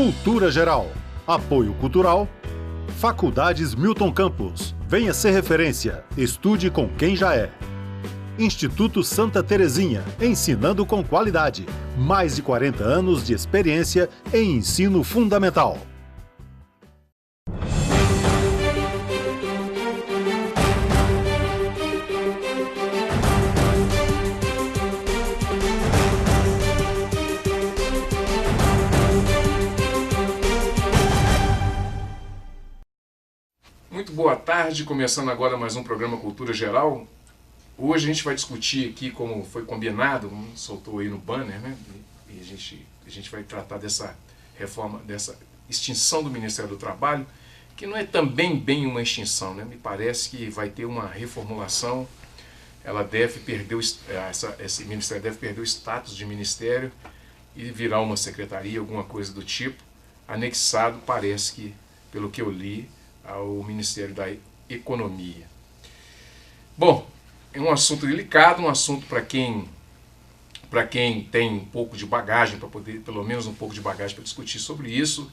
Cultura Geral. Apoio Cultural. Faculdades Milton Campos. Venha ser referência. Estude com quem já é. Instituto Santa Terezinha. Ensinando com qualidade. Mais de 40 anos de experiência em ensino fundamental. Muito boa tarde, começando agora mais um programa Cultura Geral. Hoje a gente vai discutir aqui, como foi combinado, como soltou aí no banner, né? E a gente vai tratar dessa reforma, dessa extinção do Ministério do Trabalho, que não é também bem uma extinção, né? Me parece que vai ter uma reformulação, ela deve perder, esse Ministério deve perder o status de Ministério e virar uma secretaria, alguma coisa do tipo, anexado, parece que, pelo que eu li, ao Ministério da Economia. Bom, é um assunto delicado, um assunto para quem tem um pouco de bagagem, para poder, pelo menos um pouco de bagagem para discutir sobre isso,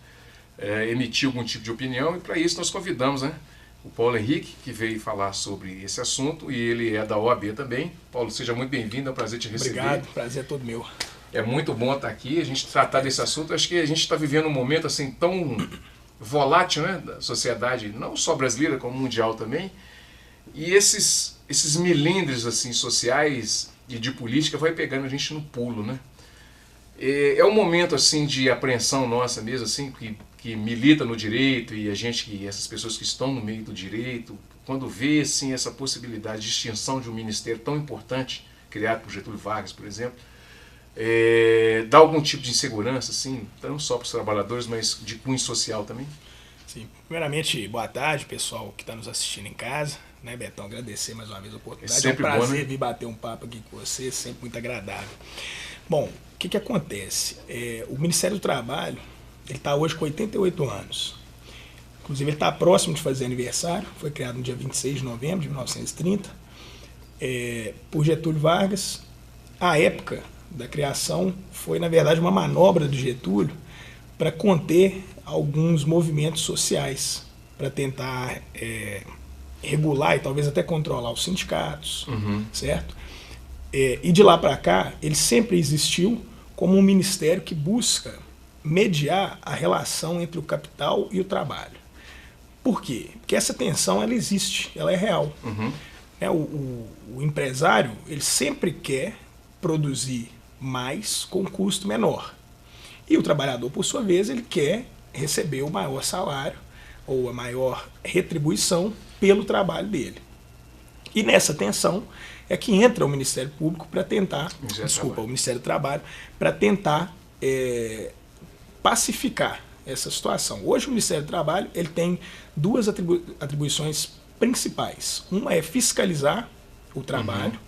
emitir algum tipo de opinião, e para isso nós convidamos, né, o Paulo Henrique, que veio falar sobre esse assunto, e ele é da OAB também. Paulo, seja muito bem-vindo, é um prazer te receber. Obrigado, prazer é todo meu. É muito bom estar aqui, a gente tratar desse assunto. Acho que a gente está vivendo um momento assim tão volátil, né, da sociedade, não só brasileira, como mundial também, e esses milindres assim, sociais e de política vai pegando a gente no pulo, né? É um momento assim de apreensão nossa mesmo, assim, que milita no direito, e essas pessoas que estão no meio do direito, quando vê assim, essa possibilidade de extinção de um ministério tão importante, criado por Getúlio Vargas, por exemplo, dá algum tipo de insegurança, assim, não só para os trabalhadores, mas de cunho social também? Sim, primeiramente, boa tarde, pessoal que está nos assistindo em casa, né, Betão, agradecer mais uma vez a oportunidade, é um prazer, bom, né, vir bater um papo aqui com você, sempre muito agradável. Bom, o que acontece? O Ministério do Trabalho, ele está hoje com 88 anos, inclusive ele está próximo de fazer aniversário, foi criado no dia 26 de novembro de 1930, por Getúlio Vargas. A época da criação foi, na verdade, uma manobra do Getúlio para conter alguns movimentos sociais, para tentar regular e talvez até controlar os sindicatos, certo? E de lá para cá, ele sempre existiu como um ministério que busca mediar a relação entre o capital e o trabalho. Por quê? Porque essa tensão, ela existe, ela é real. O empresário, ele sempre quer produzir mais com custo menor. E o trabalhador, por sua vez, ele quer receber o maior salário ou a maior retribuição pelo trabalho dele. E nessa tensão é que entra o Ministério Público para tentar, o Ministério do Trabalho, para tentar pacificar essa situação. Hoje o Ministério do Trabalho ele tem duas atribuições principais. Uma é fiscalizar o trabalho,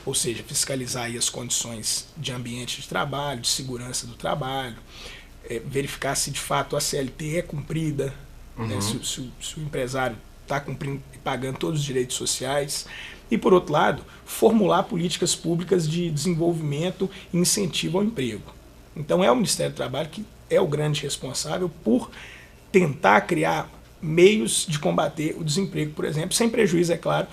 ou seja, fiscalizar aí as condições de ambiente de trabalho, de segurança do trabalho, verificar se de fato a CLT é cumprida, né, se o empresário está cumprindo e pagando todos os direitos sociais. E, por outro lado, formular políticas públicas de desenvolvimento e incentivo ao emprego. Então é o Ministério do Trabalho que é o grande responsável por tentar criar meios de combater o desemprego, por exemplo, sem prejuízo, é claro,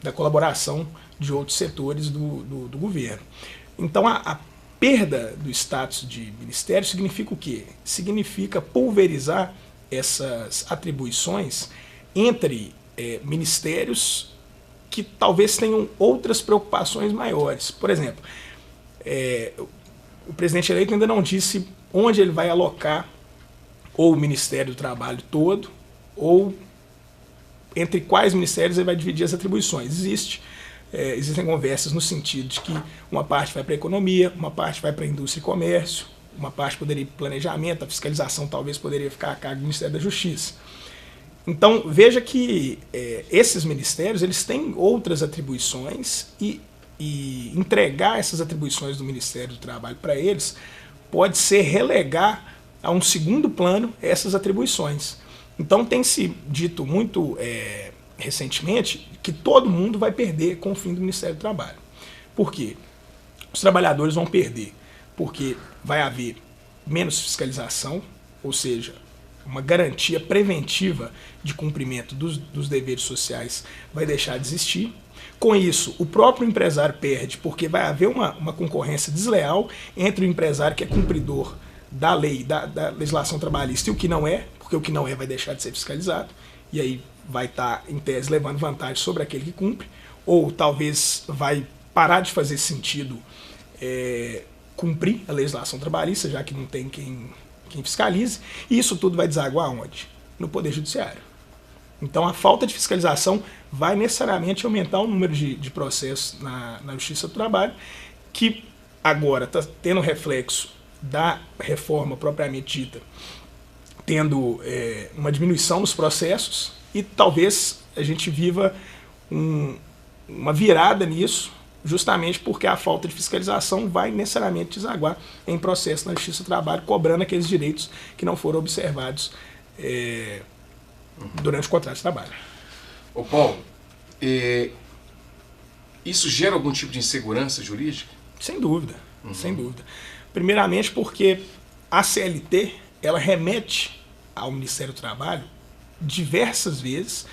da colaboração de outros setores do governo. Então a perda do status de ministério significa o quê? Significa pulverizar essas atribuições entre ministérios que talvez tenham outras preocupações maiores. Por exemplo, o presidente eleito ainda não disse onde ele vai alocar ou o Ministério do Trabalho todo, ou entre quais ministérios ele vai dividir as atribuições. Existem conversas no sentido de que uma parte vai para a economia, uma parte vai para a indústria e comércio, uma parte poderia ir para o planejamento, a fiscalização talvez poderia ficar a cargo do Ministério da Justiça. Então, veja que esses ministérios eles têm outras atribuições e entregar essas atribuições do Ministério do Trabalho para eles pode ser relegar a um segundo plano essas atribuições. Então, tem se dito muito recentemente que todo mundo vai perder com o fim do Ministério do Trabalho. Por quê? Os trabalhadores vão perder porque vai haver menos fiscalização, ou seja, uma garantia preventiva de cumprimento dos deveres sociais vai deixar de existir. Com isso, o próprio empresário perde, porque vai haver uma concorrência desleal entre o empresário que é cumpridor da lei, da legislação trabalhista, e o que não é, porque o que não é vai deixar de ser fiscalizado, e aí vai estar, em tese, levando vantagem sobre aquele que cumpre, ou talvez vai parar de fazer sentido cumprir a legislação trabalhista, já que não tem quem fiscalize, e isso tudo vai desaguar onde? No Poder Judiciário. Então a falta de fiscalização vai necessariamente aumentar o número de processos na Justiça do Trabalho, que agora está tendo reflexo da reforma propriamente dita, tendo uma diminuição nos processos, e talvez a gente viva uma virada nisso, justamente porque a falta de fiscalização vai necessariamente desaguar em processo na Justiça do Trabalho, cobrando aqueles direitos que não foram observados durante o contrato de trabalho. Ô Paulo, isso gera algum tipo de insegurança jurídica? Sem dúvida, sem dúvida. Primeiramente porque a CLT, ela remete ao Ministério do Trabalho diversas vezes,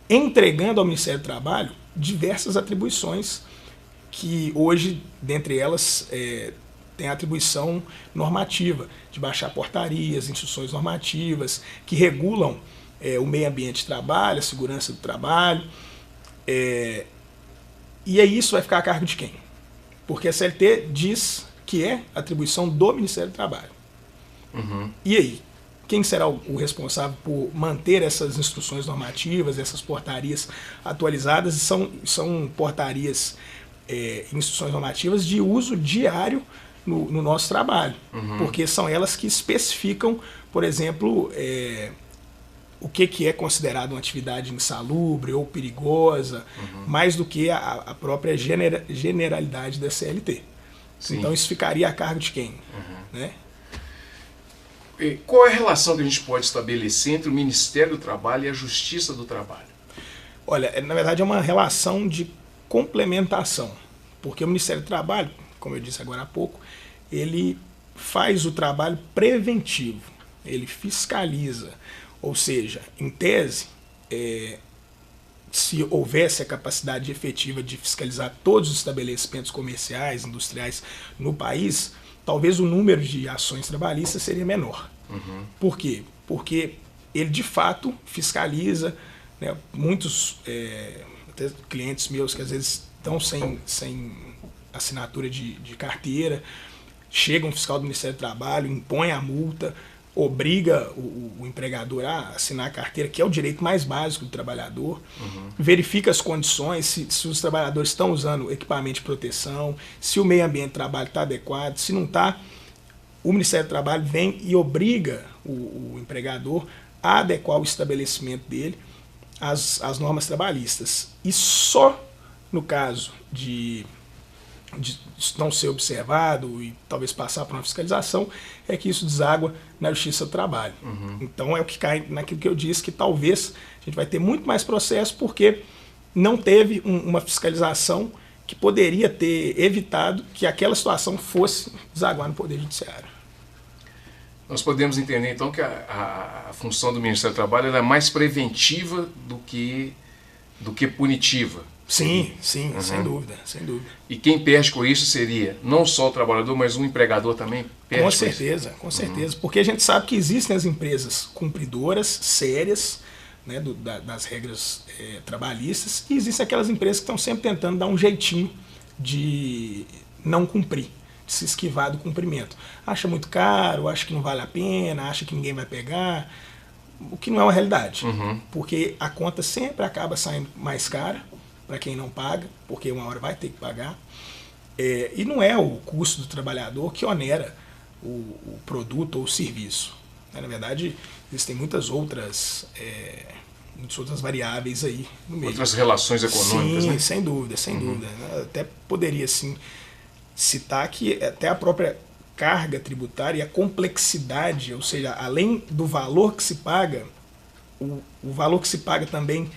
entregando ao Ministério do Trabalho diversas atribuições que hoje, dentre elas, tem a atribuição normativa de baixar portarias, instruções normativas que regulam o meio ambiente de trabalho, a segurança do trabalho. E aí isso vai ficar a cargo de quem? Porque a CLT diz que é atribuição do Ministério do Trabalho. E aí? Quem será o responsável por manter essas instruções normativas, essas portarias atualizadas? São portarias, instruções normativas de uso diário no nosso trabalho, porque são elas que especificam, por exemplo, o que é considerado uma atividade insalubre ou perigosa, mais do que a própria generalidade da CLT. Sim. Então isso ficaria a cargo de quem? Né? Qual é a relação que a gente pode estabelecer entre o Ministério do Trabalho e a Justiça do Trabalho? Olha, na verdade é uma relação de complementação, porque o Ministério do Trabalho, como eu disse agora há pouco, ele faz o trabalho preventivo, ele fiscaliza, ou seja, em tese, se houvesse a capacidade efetiva de fiscalizar todos os estabelecimentos comerciais, industriais no país, talvez o número de ações trabalhistas seria menor. Por quê? Porque ele de fato fiscaliza, né, muitos até clientes meus que às vezes estão sem assinatura de carteira, chega um fiscal do Ministério do Trabalho, impõe a multa, obriga o empregador a assinar a carteira, que é o direito mais básico do trabalhador, verifica as condições, se os trabalhadores estão usando equipamento de proteção, se o meio ambiente de trabalho está adequado, se não está, o Ministério do Trabalho vem e obriga o empregador a adequar o estabelecimento dele às normas trabalhistas. E só no caso de não ser observado e talvez passar por uma fiscalização, é que isso deságua na Justiça do Trabalho. Então é o que cai naquilo que eu disse, que talvez a gente vai ter muito mais processo porque não teve uma fiscalização que poderia ter evitado que aquela situação fosse desaguar no Poder Judiciário. Nós podemos entender então que a função do Ministério do Trabalho ela é mais preventiva do que punitiva. Sim, sem dúvida, sem dúvida. E quem perde com isso seria não só o trabalhador, mas o empregador também perde com certeza, com certeza. Porque a gente sabe que existem as empresas cumpridoras, sérias, né, das regras trabalhistas, e existem aquelas empresas que estão sempre tentando dar um jeitinho de não cumprir, de se esquivar do cumprimento. Acha muito caro, acha que não vale a pena, acha que ninguém vai pegar, o que não é uma realidade. Porque a conta sempre acaba saindo mais cara para quem não paga, porque uma hora vai ter que pagar. E não é o custo do trabalhador que onera o produto ou o serviço. Na verdade, existem muitas outras variáveis aí no meio. Outras relações econômicas, sim, né? Sem dúvida, sem dúvida. Até poderia, sim, citar que até a própria carga tributária e a complexidade, ou seja, além do valor que se paga, o valor que se paga também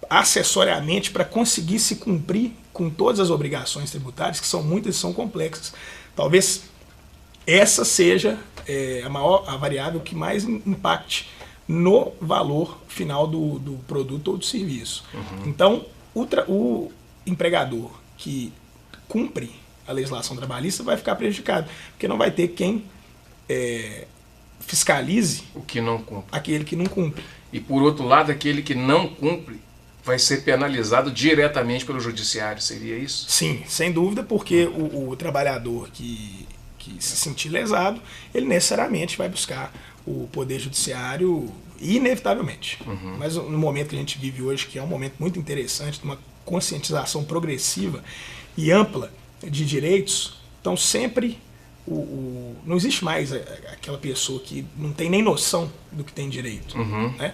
acessoriamente para conseguir se cumprir com todas as obrigações tributárias, que são muitas e são complexas. Talvez essa seja a variável que mais impacte no valor final do produto ou do serviço. Então, o empregador que cumpre a legislação trabalhista vai ficar prejudicado, porque não vai ter quem fiscalize o que não cumpre. Aquele que não cumpre. E por outro lado, aquele que não cumpre vai ser penalizado diretamente pelo judiciário, seria isso? Sim, sem dúvida, porque o trabalhador que se sentir lesado, ele necessariamente vai buscar o poder judiciário, inevitavelmente. Mas no momento que a gente vive hoje, que é um momento muito interessante, de uma conscientização progressiva e ampla de direitos, então sempre não existe mais aquela pessoa que não tem nem noção do que tem direito. Né?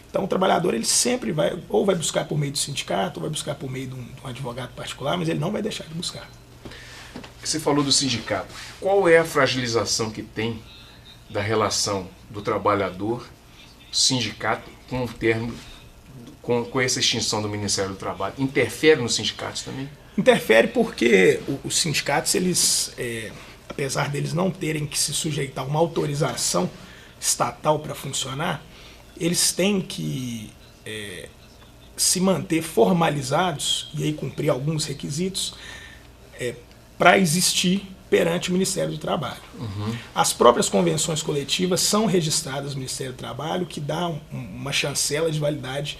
Então o trabalhador ele sempre vai buscar por meio do sindicato, ou vai buscar por meio de um advogado particular, mas ele não vai deixar de buscar. Você falou do sindicato. Qual é a fragilização que tem da relação do trabalhador, sindicato, com o termo, com essa extinção do Ministério do Trabalho? Interfere nos sindicatos também? Interfere porque os sindicatos, eles, apesar deles não terem que se sujeitar a uma autorização estatal para funcionar, eles têm que se manter formalizados e aí cumprir alguns requisitos para existir perante o Ministério do Trabalho. As próprias convenções coletivas são registradas no Ministério do Trabalho, que dá uma chancela de validade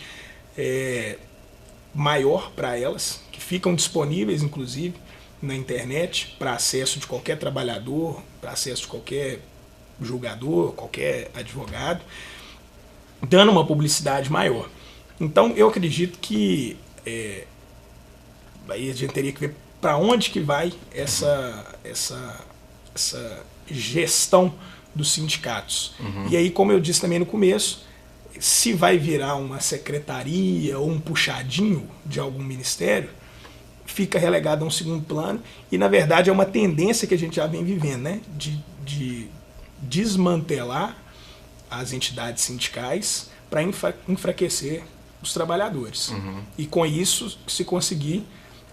maior para elas, que ficam disponíveis, inclusive, na internet, para acesso de qualquer trabalhador, para acesso de qualquer julgador, qualquer advogado, dando uma publicidade maior. Então, eu acredito que aí a gente teria que ver para onde que vai essa gestão dos sindicatos. E aí, como eu disse também no começo, se vai virar uma secretaria ou um puxadinho de algum ministério, fica relegado a um segundo plano e, na verdade, é uma tendência que a gente já vem vivendo, né? De desmantelar as entidades sindicais para enfraquecer os trabalhadores. E, com isso, se conseguir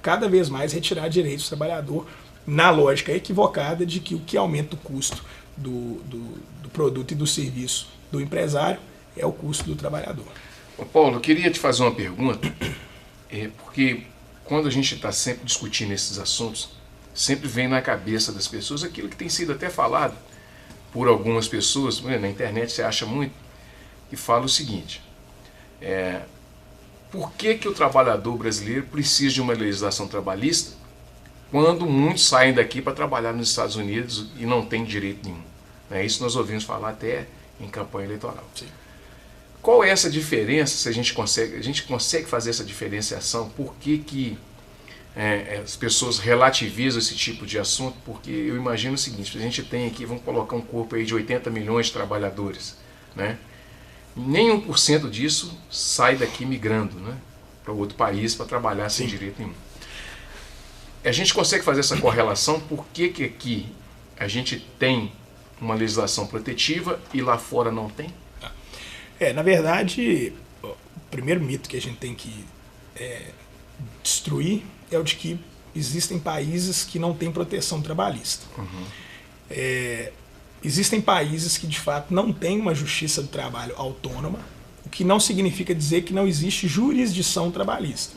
cada vez mais retirar direitos do trabalhador na lógica equivocada de que o que aumenta o custo do produto e do serviço do empresário é o custo do trabalhador. Ô Paulo, eu queria te fazer uma pergunta, porque quando a gente está sempre discutindo esses assuntos, sempre vem na cabeça das pessoas aquilo que tem sido até falado por algumas pessoas, na internet você acha muito, que fala o seguinte: por que o trabalhador brasileiro precisa de uma legislação trabalhista quando muitos saem daqui para trabalhar nos Estados Unidos e não tem direito nenhum? Isso nós ouvimos falar até em campanha eleitoral. Sim. Qual é essa diferença, se a gente consegue fazer essa diferenciação? Por que as pessoas relativizam esse tipo de assunto? Porque eu imagino o seguinte: a gente tem aqui, vamos colocar um corpo aí de 80 milhões de trabalhadores, né? Nem 1% disso sai daqui migrando, né, para outro país para trabalhar sem direito nenhum. A gente consegue fazer essa correlação? Por que aqui a gente tem uma legislação protetiva e lá fora não tem? Na verdade, o primeiro mito que a gente tem que destruir é o de que existem países que não têm proteção trabalhista. Existem países que, de fato, não têm uma justiça do trabalho autônoma, o que não significa dizer que não existe jurisdição trabalhista.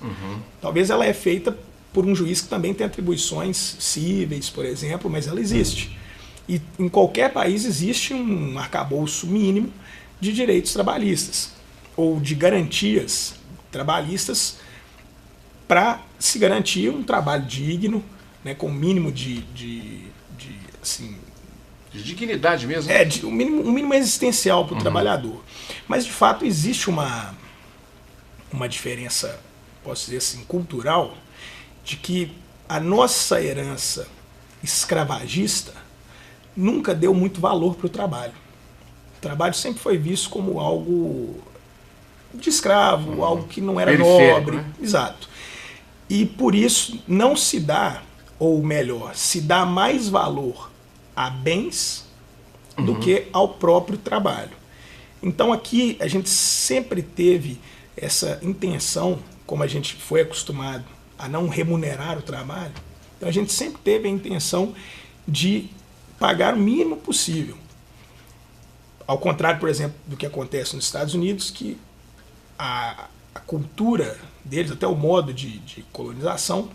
Talvez ela é feita por um juiz que também tem atribuições cíveis, por exemplo, mas ela existe. E em qualquer país existe um arcabouço mínimo de direitos trabalhistas, ou de garantias trabalhistas, para se garantir um trabalho digno, né, com o mínimo de dignidade mesmo? Um mínimo existencial para o trabalhador. Mas, de fato, existe uma diferença, posso dizer assim, cultural, de que a nossa herança escravagista nunca deu muito valor para o trabalho. O trabalho sempre foi visto como algo de escravo, algo que não era nobre. Né? Exato. E por isso não se dá, ou melhor, se dá mais valor a bens do que ao próprio trabalho. Então aqui a gente sempre teve essa intenção, como a gente foi acostumado a não remunerar o trabalho, então a gente sempre teve a intenção de pagar o mínimo possível. Ao contrário, por exemplo, do que acontece nos Estados Unidos, que a cultura deles, até o modo de colonização,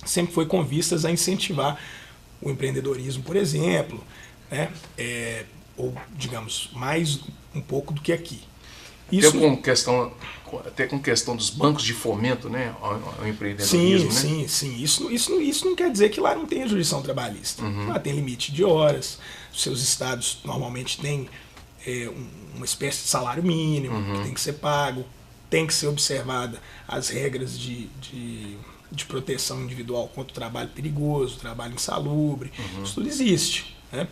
sempre foi com vistas a incentivar o empreendedorismo, por exemplo, né? Ou, digamos, mais um pouco do que aqui. Isso... Até com questão dos bancos de fomento, né, ao empreendedorismo, sim, né? Sim. Isso não quer dizer que lá não tenha jurisdição trabalhista. Lá tem limite de horas, os seus estados normalmente têm uma espécie de salário mínimo que tem que ser pago, tem que ser observada as regras de proteção individual contra o trabalho perigoso, o trabalho insalubre, isso tudo existe, né?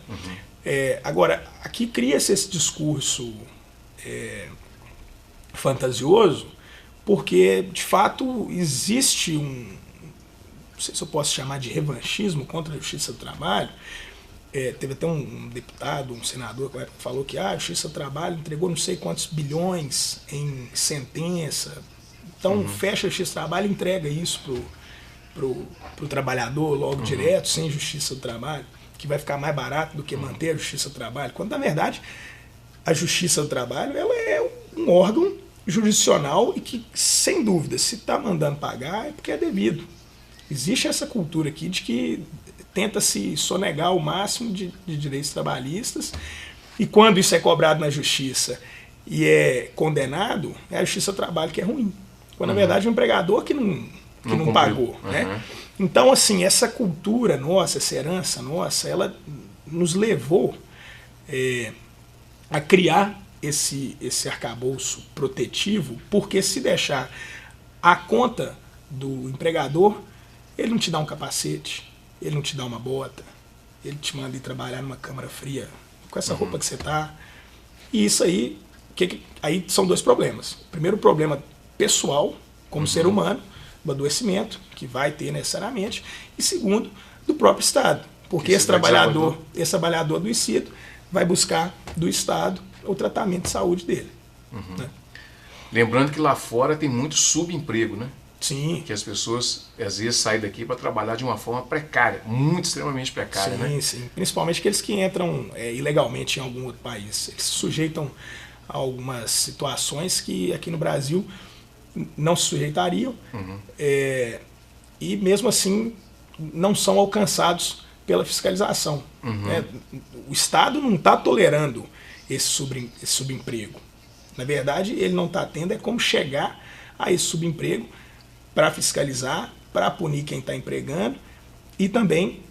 Agora, aqui cria-se esse discurso fantasioso, porque de fato existe não sei se eu posso chamar de revanchismo contra a Justiça do Trabalho. Teve até um deputado, um senador que falou que a Justiça do Trabalho entregou não sei quantos bilhões em sentença, então fecha a Justiça do Trabalho e entrega isso pro trabalhador logo direto, sem Justiça do Trabalho, que vai ficar mais barato do que manter a Justiça do Trabalho, quando na verdade a Justiça do Trabalho ela é um órgão jurisdicional e que, sem dúvida, se está mandando pagar é porque é devido. Existe essa cultura aqui de que tenta-se sonegar o máximo de direitos trabalhistas, e quando isso é cobrado na Justiça e é condenado, é a Justiça do Trabalho que é ruim. Quando, na verdade, o empregador que não pagou. Né? Então, assim, essa cultura nossa, essa herança nossa, ela nos levou a criar esse arcabouço protetivo, porque se deixar a conta do empregador, ele não te dá um capacete, ele não te dá uma bota, ele te manda ir trabalhar numa câmara fria com essa roupa que você tá. E isso aí, aí são dois problemas. O primeiro problema pessoal, como ser humano, do adoecimento, que vai ter necessariamente, e segundo, do próprio Estado, porque esse trabalhador adoecido vai buscar do Estado o tratamento de saúde dele. Né? Lembrando que lá fora tem muito subemprego, né? Sim. Que as pessoas, às vezes, saem daqui para trabalhar de uma forma precária, muito extremamente precária, né? Sim. Principalmente aqueles que entram ilegalmente em algum outro país. Eles se sujeitam a algumas situações que aqui no Brasil não se sujeitariam, e mesmo assim não são alcançados pela fiscalização. Né? O Estado não está tolerando esse subemprego. Na verdade, ele não está tendo como chegar a esse subemprego para fiscalizar, para punir quem está empregando e também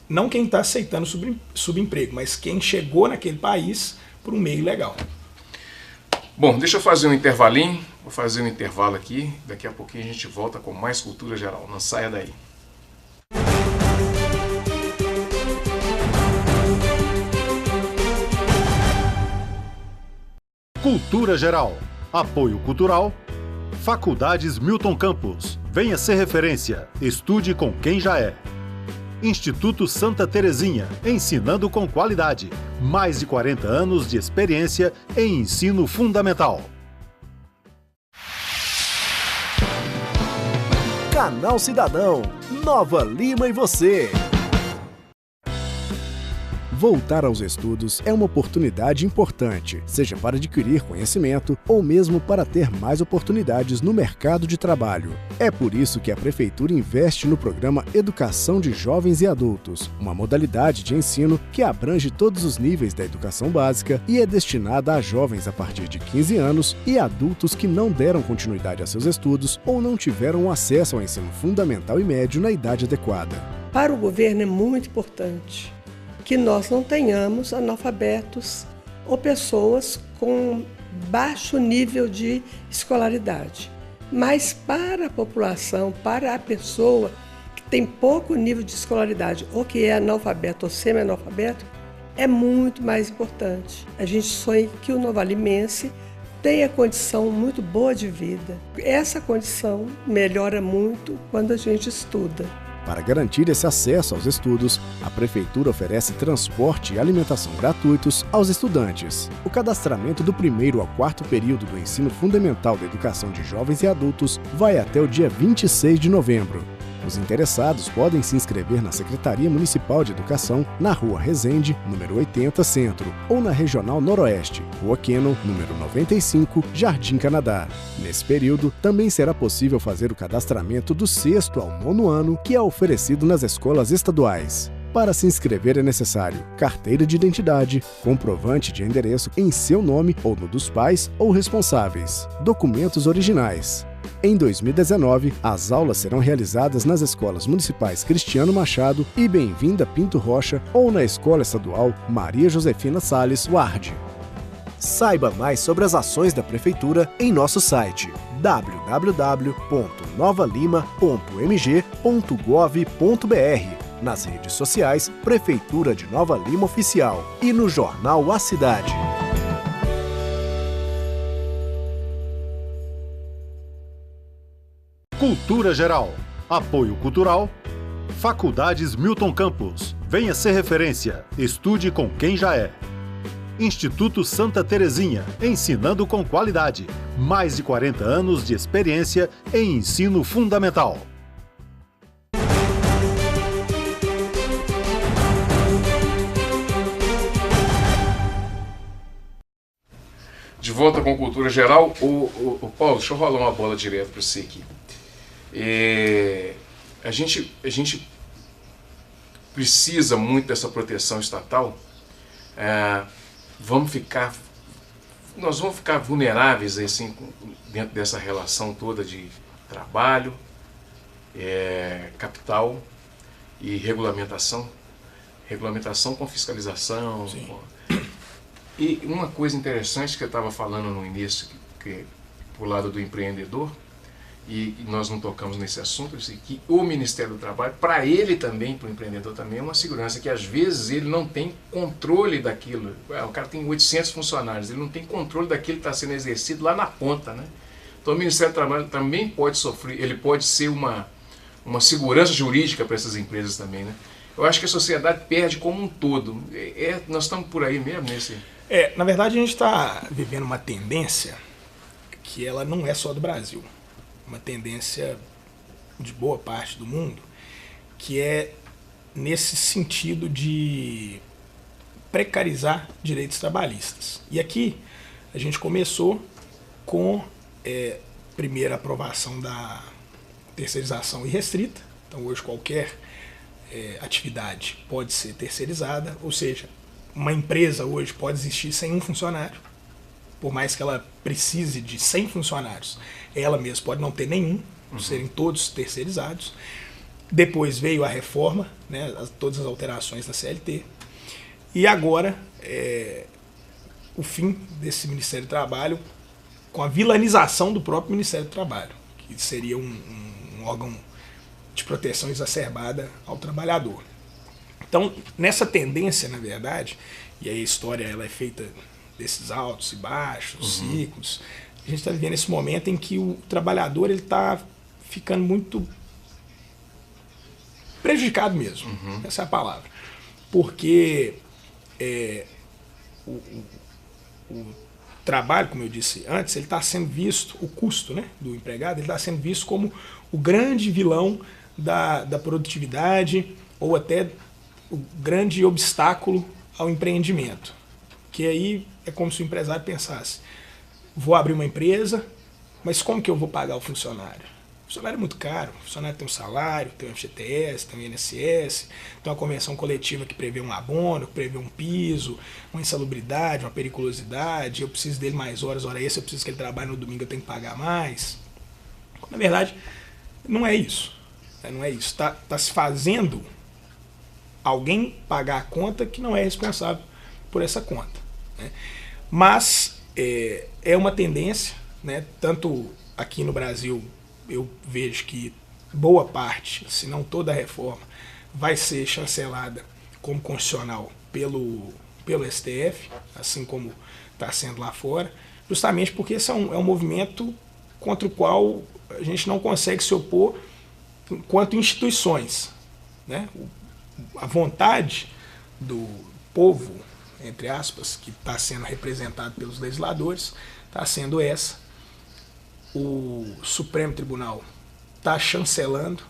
não quem está aceitando subemprego, mas quem chegou naquele país por um meio ilegal. Bom, deixa eu fazer um intervalinho, vou fazer um intervalo aqui, daqui a pouquinho a gente volta com mais Cultura Geral, não saia daí. Cultura Geral. Apoio Cultural. Faculdades Milton Campos. Venha ser referência. Estude com quem já é. Instituto Santa Terezinha. Ensinando com qualidade. Mais de 40 anos de experiência em ensino fundamental. Canal Cidadão. Nova Lima e você. Voltar aos estudos é uma oportunidade importante, seja para adquirir conhecimento ou mesmo para ter mais oportunidades no mercado de trabalho. É por isso que a Prefeitura investe no programa Educação de Jovens e Adultos, uma modalidade de ensino que abrange todos os níveis da educação básica e é destinada a jovens a partir de 15 anos e adultos que não deram continuidade a seus estudos ou não tiveram acesso ao ensino fundamental e médio na idade adequada. Para o governo é muito importante que nós não tenhamos analfabetos ou pessoas com baixo nível de escolaridade. Mas para a população, para a pessoa que tem pouco nível de escolaridade ou que é analfabeto ou semi-analfabeto, é muito mais importante. A gente sonha que o novalimense tenha condição muito boa de vida. Essa condição melhora muito quando a gente estuda. Para garantir esse acesso aos estudos, a Prefeitura oferece transporte e alimentação gratuitos aos estudantes. O cadastramento do 1º ao 4º período do ensino fundamental da educação de jovens e adultos vai até o dia 26 de novembro. Os interessados podem se inscrever na Secretaria Municipal de Educação, na Rua Resende, número 80, Centro, ou na Regional Noroeste, Rua Cannon, número 95, Jardim Canadá. Nesse período, também será possível fazer o cadastramento do 6º ao 9º ano, que é oferecido nas escolas estaduais. Para se inscrever é necessário carteira de identidade, comprovante de endereço em seu nome ou no dos pais ou responsáveis, documentos originais. Em 2019, as aulas serão realizadas nas escolas municipais Cristiano Machado e Bem-vinda Pinto Rocha ou na Escola Estadual Maria Josefina Salles Ward. Saiba mais sobre as ações da Prefeitura em nosso site www.novalima.mg.gov.br, nas redes sociais Prefeitura de Nova Lima Oficial e no jornal A Cidade. Cultura Geral. Apoio Cultural. Faculdades Milton Campos. Venha ser referência. Estude com quem já é. Instituto Santa Terezinha. Ensinando com qualidade. Mais de 40 anos de experiência em ensino fundamental. De volta com Cultura Geral. O Paulo, deixa eu rolar uma bola direto para você aqui. A gente precisa muito dessa proteção estatal. Nós vamos ficar vulneráveis assim, dentro dessa relação toda de trabalho, capital e regulamentação. Regulamentação com fiscalização. E uma coisa interessante que eu estava falando no início, que por lado do empreendedor, e nós não tocamos nesse assunto, que o Ministério do Trabalho, para ele também, para o empreendedor também, é uma segurança que às vezes ele não tem controle daquilo. O cara tem 800 funcionários, ele não tem controle daquilo que está sendo exercido lá na ponta, né? Então o Ministério do Trabalho também pode sofrer, ele pode ser uma segurança jurídica para essas empresas também, né? Eu acho que a sociedade perde como um todo. Nós estamos por aí mesmo nesse... Na verdade a gente está vivendo uma tendência que ela não é só do Brasil. Uma tendência de boa parte do mundo, que é nesse sentido de precarizar direitos trabalhistas. E aqui a gente começou com primeira aprovação da terceirização irrestrita. Então hoje qualquer atividade pode ser terceirizada, ou seja, uma empresa hoje pode existir sem um funcionário, por mais que ela precise de 100 funcionários, ela mesma pode não ter nenhum, serem todos terceirizados. Depois veio a reforma, né, todas as alterações da CLT, e agora o fim desse Ministério do Trabalho com a vilanização do próprio Ministério do Trabalho, que seria um órgão de proteção exacerbada ao trabalhador. Então, nessa tendência, na verdade, e aí a história ela é feita desses altos e baixos, ciclos, a gente está vivendo esse momento em que o trabalhador está ficando muito prejudicado mesmo, essa é a palavra, porque o trabalho, como eu disse antes, ele está sendo visto, o custo, né, do empregado, ele está sendo visto como o grande vilão da produtividade ou até o grande obstáculo ao empreendimento. Que aí é como se o empresário pensasse, vou abrir uma empresa, mas como que eu vou pagar o funcionário? O funcionário é muito caro, o funcionário tem um salário, tem um FGTS, tem um INSS, tem uma convenção coletiva que prevê um abono, que prevê um piso, uma insalubridade, uma periculosidade, eu preciso dele mais horas, hora extra, eu preciso que ele trabalhe no domingo, eu tenho que pagar mais. Na verdade, não é isso. Não é isso. Está se fazendo alguém pagar a conta que não é responsável por essa conta, né? Mas é uma tendência, né? Tanto aqui no Brasil eu vejo que boa parte, se não toda a reforma, vai ser chancelada como constitucional pelo STF, assim como está sendo lá fora, justamente porque esse é um movimento contra o qual a gente não consegue se opor enquanto instituições, né? A vontade do povo, entre aspas, que está sendo representado pelos legisladores, está sendo essa. O Supremo Tribunal está chancelando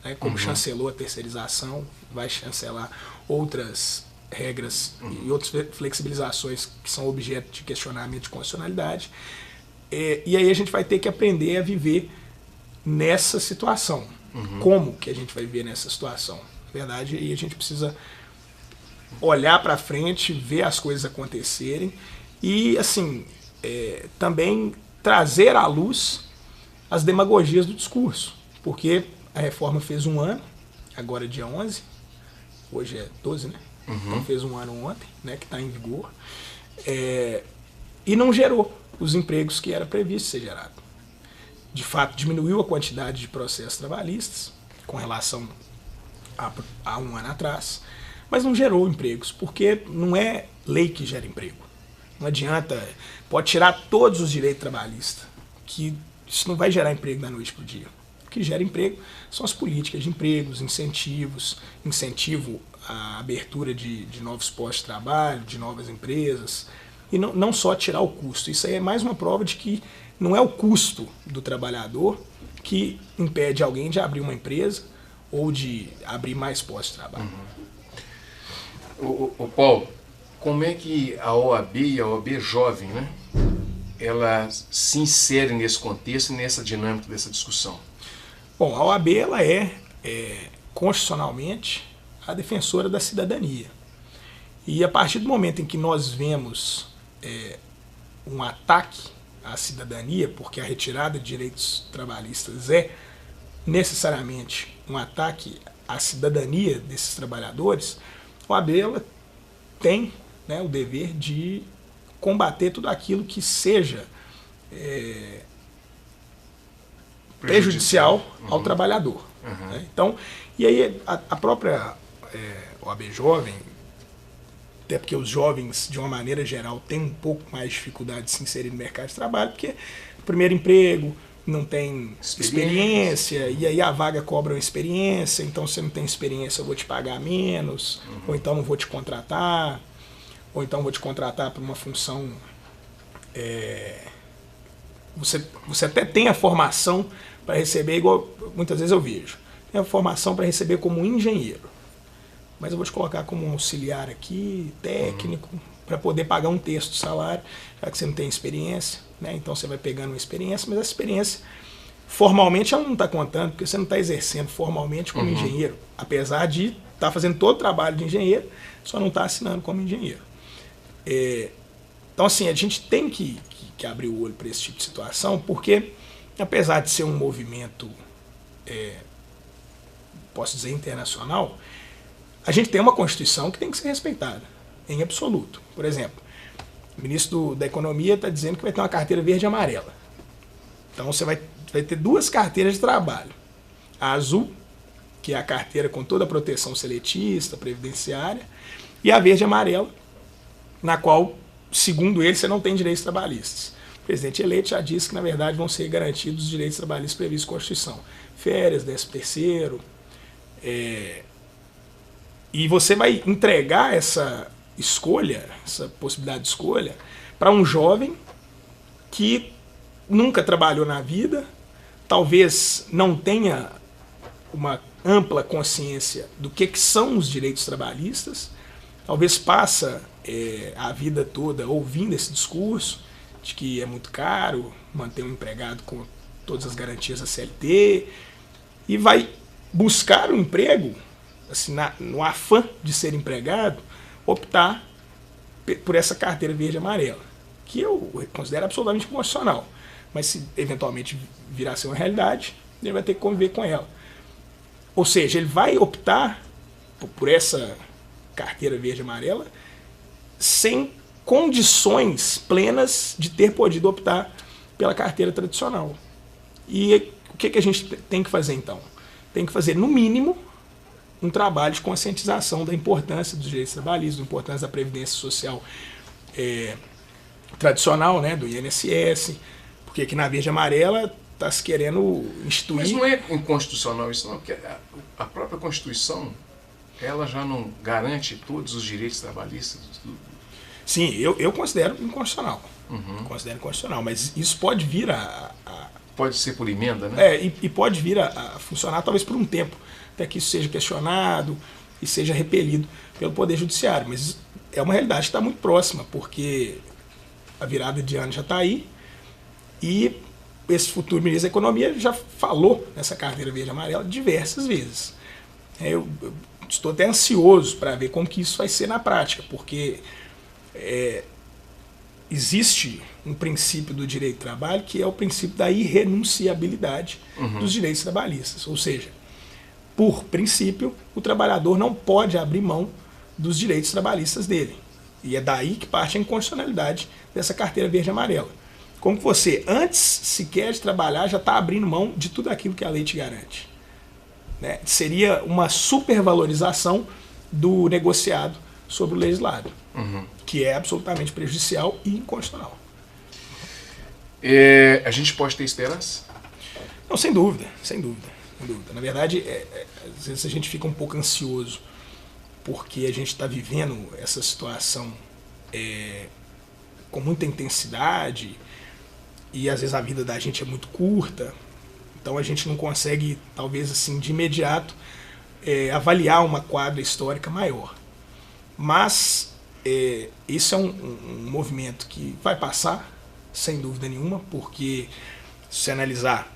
né, como chancelou a terceirização, vai chancelar outras regras e outras flexibilizações que são objeto de questionamento de constitucionalidade. E aí a gente vai ter que aprender a viver nessa situação. Como que a gente vai viver nessa situação? Na verdade, aí a gente precisa olhar para frente, ver as coisas acontecerem e, assim, também trazer à luz as demagogias do discurso. Porque a reforma fez 1 ano, agora é dia 11, hoje é 12, né? Então fez 1 ano ontem, né, que está em vigor, e não gerou os empregos que era previsto ser gerado. De fato, diminuiu a quantidade de processos trabalhistas com relação a 1 ano atrás, mas não gerou empregos, porque não é lei que gera emprego. Não adianta, pode tirar todos os direitos trabalhistas, que isso não vai gerar emprego da noite para o dia. O que gera emprego são as políticas de empregos, incentivo à abertura de novos postos de trabalho, de novas empresas, e não só tirar o custo. Isso aí é mais uma prova de que não é o custo do trabalhador que impede alguém de abrir uma empresa ou de abrir mais postos de trabalho. O Paulo, como é que a OAB e a OAB jovem, né, ela se insere nesse contexto e nessa dinâmica dessa discussão? Bom, a OAB ela é constitucionalmente a defensora da cidadania. E a partir do momento em que nós vemos um ataque à cidadania, porque a retirada de direitos trabalhistas é necessariamente um ataque à cidadania desses trabalhadores, a OAB ela tem, né, o dever de combater tudo aquilo que seja prejudicial ao trabalhador. Né? Então, e aí a própria OAB Jovem, até porque os jovens, de uma maneira geral, têm um pouco mais de dificuldade de se inserir no mercado de trabalho, porque o primeiro emprego não tem experiência, e aí a vaga cobra uma experiência, então você não tem experiência, eu vou te pagar menos, ou então não vou te contratar, ou então vou te contratar para uma função... Você até tem a formação para receber, igual muitas vezes eu vejo, tem a formação para receber como engenheiro, mas eu vou te colocar como um auxiliar aqui, técnico, para poder pagar 1/3 do salário, já que você não tem experiência, né? Então você vai pegando uma experiência, mas essa experiência, formalmente, ela não está contando, porque você não está exercendo formalmente como engenheiro, apesar de estar fazendo todo o trabalho de engenheiro, só não está assinando como engenheiro. Então, assim, a gente tem que abrir o olho para esse tipo de situação, porque, apesar de ser um movimento, posso dizer, internacional, a gente tem uma Constituição que tem que ser respeitada, em absoluto. Por exemplo, o ministro da Economia está dizendo que vai ter uma carteira verde e amarela. Então você vai ter 2 carteiras de trabalho. A azul, que é a carteira com toda a proteção seletista, previdenciária, e a verde e amarela, na qual, segundo ele, você não tem direitos trabalhistas. O presidente eleito já disse que, na verdade, vão ser garantidos os direitos trabalhistas previstos na Constituição. Férias, 13º. E você vai entregar essa escolha, essa possibilidade de escolha, para um jovem que nunca trabalhou na vida, talvez não tenha uma ampla consciência do que são os direitos trabalhistas, talvez passa a vida toda ouvindo esse discurso de que é muito caro manter um empregado com todas as garantias da CLT, e vai buscar um emprego, assim, no afã de ser empregado, optar por essa carteira verde e amarela, que eu considero absolutamente constitucional, mas se eventualmente virar a ser uma realidade, ele vai ter que conviver com ela. Ou seja, ele vai optar por essa carteira verde e amarela sem condições plenas de ter podido optar pela carteira tradicional. E o que a gente tem que fazer então? Tem que fazer, no mínimo, um trabalho de conscientização da importância dos direitos trabalhistas, da importância da previdência social tradicional, né, do INSS, porque aqui na verde e amarela está se querendo instituir... Mas não é inconstitucional isso não, porque a própria Constituição, ela já não garante todos os direitos trabalhistas? Sim, eu considero inconstitucional. Considero inconstitucional, mas isso pode vir pode ser por emenda, né? E pode vir a funcionar talvez por um tempo, até que isso seja questionado e seja repelido pelo Poder Judiciário. Mas é uma realidade que está muito próxima, porque a virada de ano já está aí e esse futuro ministro da Economia já falou nessa carteira verde e amarela diversas vezes. Eu estou até ansioso para ver como que isso vai ser na prática, porque existe um princípio do direito do trabalho que é o princípio da irrenunciabilidade dos direitos trabalhistas. Ou seja, por princípio, o trabalhador não pode abrir mão dos direitos trabalhistas dele. E é daí que parte a inconstitucionalidade dessa carteira verde e amarela. Como que você, antes sequer de trabalhar, já está abrindo mão de tudo aquilo que a lei te garante. Né? Seria uma supervalorização do negociado sobre o legislado, que é absolutamente prejudicial e inconstitucional. A gente pode ter esperança? Não, sem dúvida, sem dúvida. Sem dúvida. Na verdade, às vezes a gente fica um pouco ansioso porque a gente está vivendo essa situação com muita intensidade e às vezes a vida da gente é muito curta, então a gente não consegue, talvez assim, de imediato avaliar uma quadra histórica maior. Mas isso é um movimento que vai passar, sem dúvida nenhuma, porque se você analisar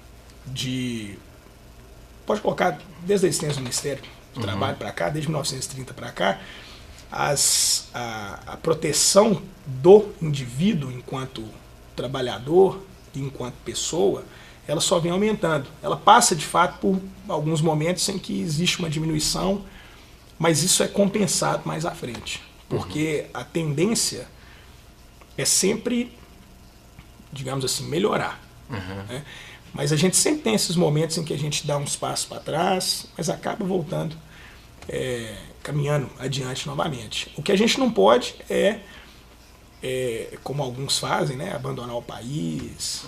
pode colocar desde a existência do Ministério do Trabalho para cá, desde 1930 para cá, a proteção do indivíduo enquanto trabalhador e enquanto pessoa, ela só vem aumentando. Ela passa, de fato, por alguns momentos em que existe uma diminuição, mas isso é compensado mais à frente. Porque a tendência é sempre, digamos assim, melhorar. Né? Mas a gente sempre tem esses momentos em que a gente dá uns passos para trás, mas acaba voltando, caminhando adiante novamente. O que a gente não pode como alguns fazem, né, abandonar o país,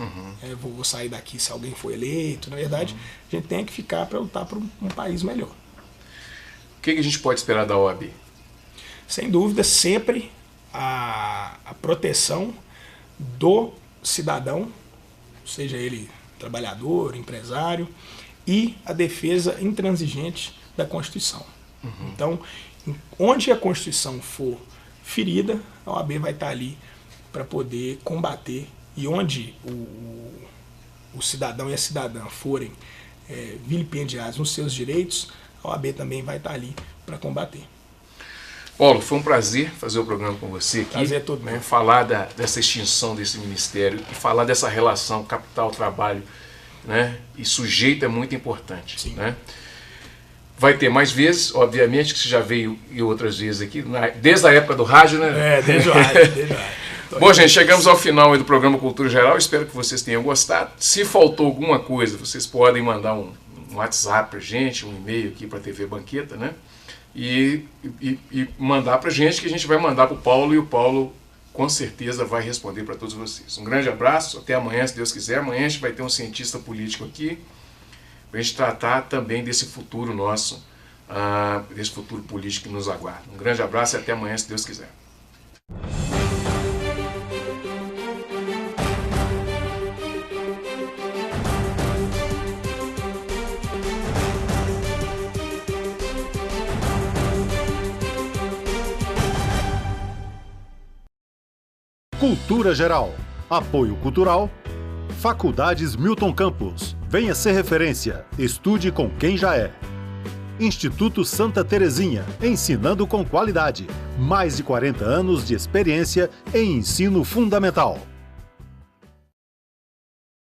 vou sair daqui se alguém for eleito. Na verdade, a gente tem que ficar para lutar por um país melhor. O que a gente pode esperar da OAB? Sem dúvida, sempre a proteção do cidadão, seja ele trabalhador, empresário, e a defesa intransigente da Constituição. Então, onde a Constituição for ferida, a OAB vai estar ali para poder combater, e onde o cidadão e a cidadã forem vilipendiados nos seus direitos, a OAB também vai estar ali para combater. Paulo, foi um prazer fazer o programa com você aqui. Prazer é todo meu. Falar dessa extinção desse ministério e falar dessa relação capital-trabalho, né, e sujeito é muito importante. Sim. Né? Vai ter mais vezes, obviamente, que você já veio e outras vezes aqui, desde a época do rádio, né? Desde o rádio. Bom, gente, chegamos ao final do programa Cultura Geral. Espero que vocês tenham gostado. Se faltou alguma coisa, vocês podem mandar um WhatsApp pra gente, um e-mail aqui para a TV Banqueta, né? E mandar pra gente, que a gente vai mandar pro Paulo, e o Paulo com certeza vai responder para todos vocês. Um grande abraço, até amanhã, se Deus quiser. Amanhã a gente vai ter um cientista político aqui, para a gente tratar também desse futuro nosso, desse futuro político que nos aguarda. Um grande abraço e até amanhã, se Deus quiser. Cultura Geral. Apoio Cultural. Faculdades Milton Campos. Venha ser referência. Estude com quem já é. Instituto Santa Terezinha. Ensinando com qualidade. Mais de 40 anos de experiência em ensino fundamental.